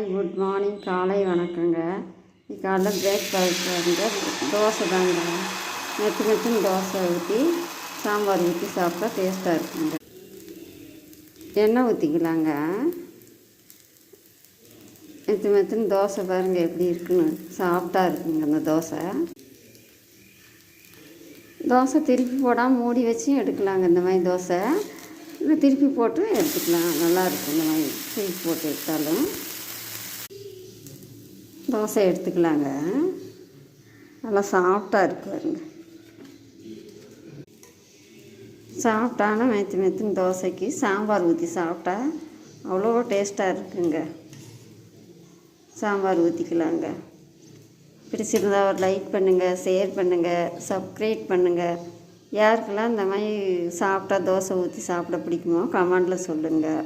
Hi good morning, காலை வணக்கங்க. காலைல பிரேக்ஃபாஸ்ட் வந்து தோசை தாங்க. மெத்துன்னு தோசை ஊற்றி சாம்பார் ஊற்றி சாப்பிட்டா டேஸ்ட்டாக இருக்குங்க. எண்ணெய் ஊற்றிக்கலாங்க. மெத்துன்னு தோசை பாருங்கள் எப்படி இருக்குன்னு, சாஃப்டாக இருக்குங்க அந்த தோசை திருப்பி போடாமல் மூடி வச்சு எடுக்கலாங்க. இந்த மாதிரி தோசை இல்லை திருப்பி போட்டு எடுத்துக்கலாம், நல்லாயிருக்கும். இந்த மாதிரி திருப்பி போட்டு எடுத்தாலும் தோசை எடுத்துக்கலாங்க. நல்லா சாஃப்டாக இருக்கு பாருங்க. சாஃப்டான மெத்துன்னு தோசைக்கு சாம்பார் ஊற்றி சாப்பிட்டா அவ்வளோ டேஸ்ட்டாக இருக்குங்க. சாம்பார் ஊற்றிக்கலாங்க. பிடிச்சிருந்தால் ஒரு லைக் பண்ணுங்கள், ஷேர் பண்ணுங்கள், சப்ஸ்கிரைப் பண்ணுங்கள். யாருக்கெல்லாம் இந்த மாதிரி சாப்பிட்டா தோசை ஊற்றி சாப்பிட பிடிக்குமோ கமெண்டில் சொல்லுங்கள்.